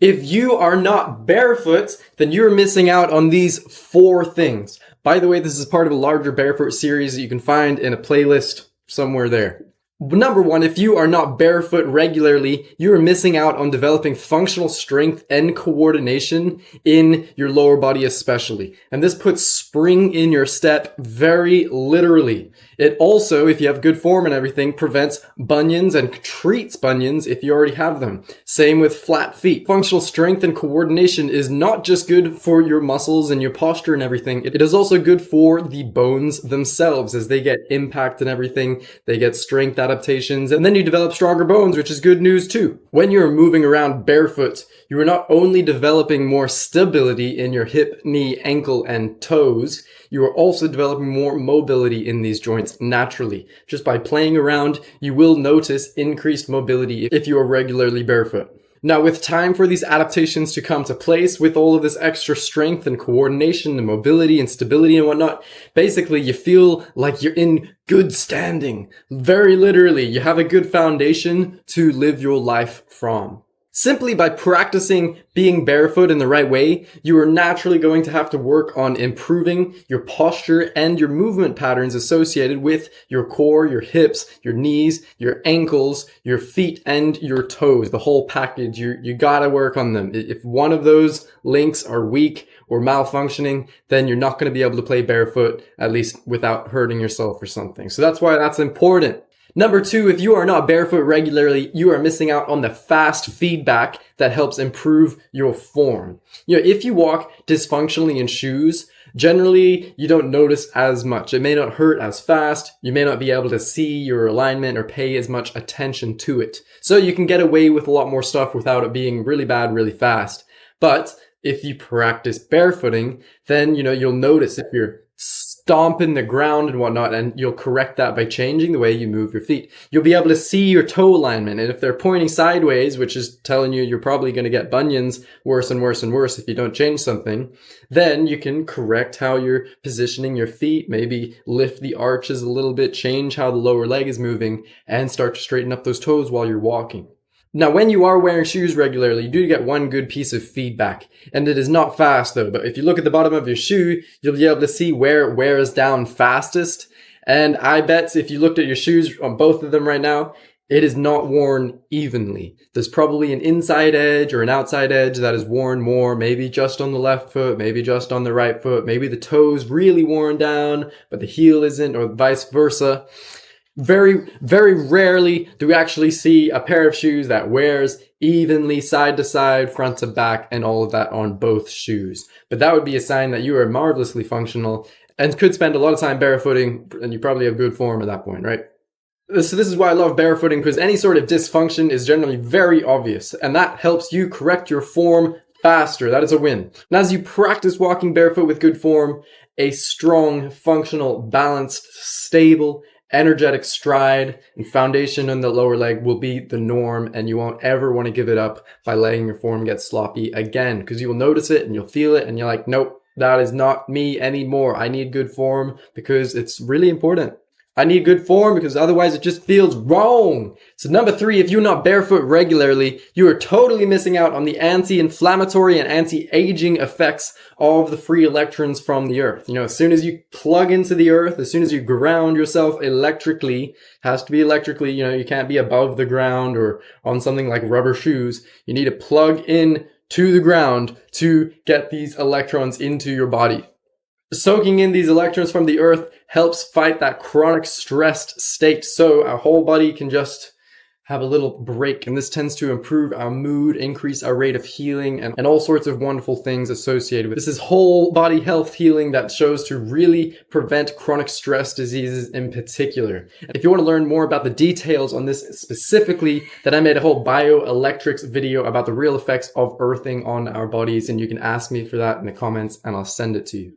If you are not barefoot, then you're missing out on these 4 things. By the way, this is part of a larger Barefoot series that you can find in a playlist somewhere there. Number 1, if you are not barefoot regularly, you are missing out on developing functional strength and coordination in your lower body especially. And this puts spring in your step very literally. It also, if you have good form and everything, prevents bunions and treats bunions if you already have them. Same with flat feet. Functional strength and coordination is not just good for your muscles and your posture and everything. It is also good for the bones themselves as they get impact and everything. They get strength adaptations, and then you develop stronger bones, which is good news too. When you're moving around barefoot, you are not only developing more stability in your hip, knee, ankle, and toes, you are also developing more mobility in these joints naturally. Just by playing around, you will notice increased mobility if you are regularly barefoot. Now, with time for these adaptations to come to place, with all of this extra strength and coordination and mobility and stability and whatnot, basically you feel like you're in good standing. Very literally, you have a good foundation to live your life from. Simply by practicing being barefoot in the right way, you are naturally going to have to work on improving your posture and your movement patterns associated with your core, your hips, your knees, your ankles, your feet, and your toes. The whole package, you gotta work on them. If one of those links are weak or malfunctioning, then you're not going to be able to play barefoot, at least without hurting yourself or something. So that's why that's important. Number 2, if you are not barefoot regularly, you are missing out on the fast feedback that helps improve your form. If you walk dysfunctionally in shoes, generally you don't notice as much. It may not hurt as fast. You may not be able to see your alignment or pay as much attention to it. So you can get away with a lot more stuff without it being really bad, really fast. But if you practice barefooting, then you'll notice if you're stomping the ground and whatnot, and you'll correct that by changing the way you move your feet. You'll be able to see your toe alignment, and if they're pointing sideways, which is telling you you're probably going to get bunions worse and worse and worse if you don't change something, then you can correct how you're positioning your feet, maybe lift the arches a little bit, change how the lower leg is moving, and start to straighten up those toes while you're walking. Now, when you are wearing shoes regularly, you do get one good piece of feedback, and it is not fast though. But if you look at the bottom of your shoe, you'll be able to see where it wears down fastest. And I bet if you looked at your shoes on both of them right now, it is not worn evenly. There's probably an inside edge or an outside edge that is worn more, maybe just on the left foot, maybe just on the right foot, maybe the toe's really worn down, but the heel isn't, or vice versa. Very, very rarely do we actually see a pair of shoes that wears evenly side to side, front to back, and all of that on both shoes. But that would be a sign that you are marvelously functional and could spend a lot of time barefooting, and you probably have good form at that point, right? So this is why I love barefooting, because any sort of dysfunction is generally very obvious, and that helps you correct your form faster. That is a win. And as you practice walking barefoot with good form, a strong, functional, balanced, stable, energetic stride and foundation on the lower leg will be the norm, and you won't ever want to give it up by letting your form get sloppy again, because you will notice it and you'll feel it and you're like, nope, that is not me anymore. I need good form because it's really important. I need good form because otherwise it just feels wrong. So number 3, if you're not barefoot regularly, you are totally missing out on the anti-inflammatory and anti-aging effects of the free electrons from the earth. As soon as you plug into the earth, as soon as you ground yourself electrically, has to be electrically, you can't be above the ground or on something like rubber shoes. You need to plug in to the ground to get these electrons into your body. Soaking in these electrons from the earth helps fight that chronic stressed state, so our whole body can just have a little break, and this tends to improve our mood, increase our rate of healing, and all sorts of wonderful things associated with this. Is whole body health healing that shows to really prevent chronic stress diseases in particular. If you want to learn more about the details on this specifically, then I made a whole bioelectrics video about the real effects of earthing on our bodies, and you can ask me for that in the comments and I'll send it to you.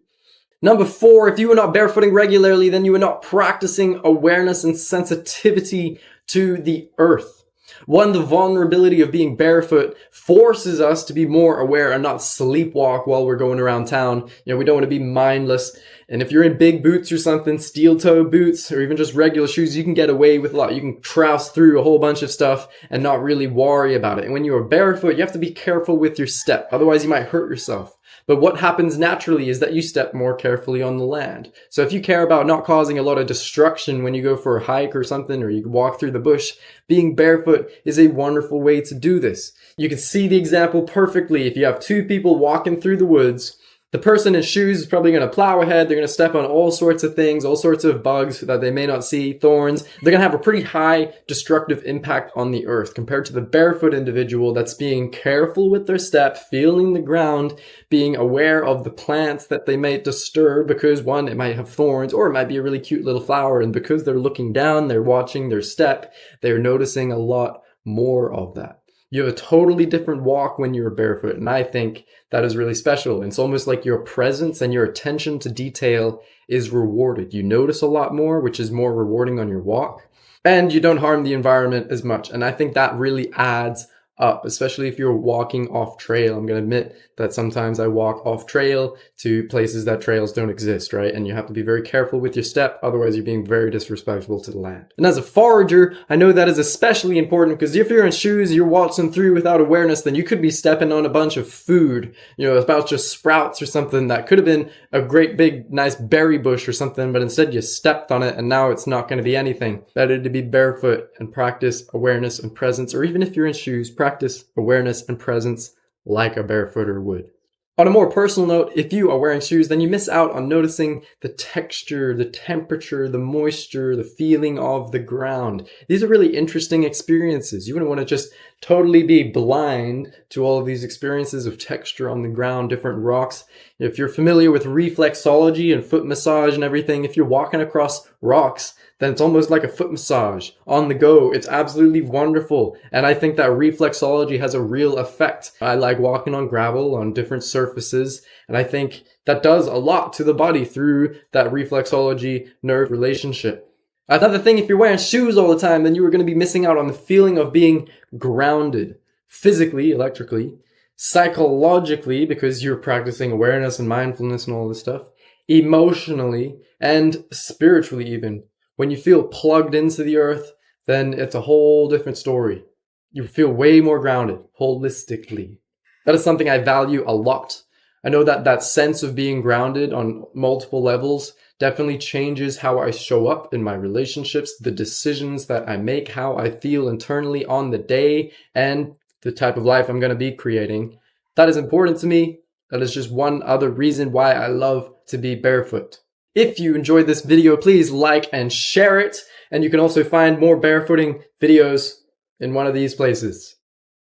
Number 4, if you are not barefooting regularly, then you are not practicing awareness and sensitivity to the earth. One, the vulnerability of being barefoot forces us to be more aware and not sleepwalk while we're going around town. We don't want to be mindless. And if you're in big boots or something, steel toe boots, or even just regular shoes, you can get away with a lot. You can trouse through a whole bunch of stuff and not really worry about it. And when you're barefoot, you have to be careful with your step. Otherwise, you might hurt yourself. But what happens naturally is that you step more carefully on the land. So if you care about not causing a lot of destruction when you go for a hike or something, or you walk through the bush, being barefoot is a wonderful way to do this. You can see the example perfectly if you have two people walking through the woods. The person in shoes is probably going to plow ahead. They're going to step on all sorts of things, all sorts of bugs that they may not see, thorns. They're going to have a pretty high destructive impact on the earth compared to the barefoot individual that's being careful with their step, feeling the ground, being aware of the plants that they may disturb because, one, it might have thorns, or it might be a really cute little flower. And because they're looking down, they're watching their step, they're noticing a lot more of that. You have a totally different walk when you're barefoot, and I think that is really special. It's almost like your presence and your attention to detail is rewarded. You notice a lot more, which is more rewarding on your walk, and you don't harm the environment as much. And I think that really adds up, especially if you're walking off trail. I'm going to admit that sometimes I walk off trail to places that trails don't exist, right? And you have to be very careful with your step, otherwise you're being very disrespectful to the land. And as a forager, I know that is especially important because if you're in shoes, you're waltzing through without awareness, then you could be stepping on a bunch of food, about just sprouts or something that could have been a great big nice berry bush or something, but instead you stepped on it and now it's not going to be anything. Better to be barefoot and practice awareness and presence, or even if you're in shoes, practice awareness and presence like a barefooter would. On a more personal note, if you are wearing shoes, then you miss out on noticing the texture, the temperature, the moisture, the feeling of the ground. These are really interesting experiences. You wouldn't want to just totally be blind to all of these experiences of texture on the ground, different rocks. If you're familiar with reflexology and foot massage and everything, if you're walking across rocks, then it's almost like a foot massage on the go. It's absolutely wonderful. And I think that reflexology has a real effect. I like walking on gravel, on different surfaces. And I think that does a lot to the body through that reflexology nerve relationship. Another thing, if you're wearing shoes all the time, then you are going to be missing out on the feeling of being grounded physically, electrically, psychologically, because you're practicing awareness and mindfulness and all this stuff, emotionally, and spiritually even. When you feel plugged into the earth, then it's a whole different story. You feel way more grounded, holistically. That is something I value a lot. I know that sense of being grounded on multiple levels definitely changes how I show up in my relationships, the decisions that I make, how I feel internally on the day, and the type of life I'm going to be creating. That is important to me. That is just one other reason why I love to be barefoot. If you enjoyed this video, please like and share it. And you can also find more barefooting videos in one of these places.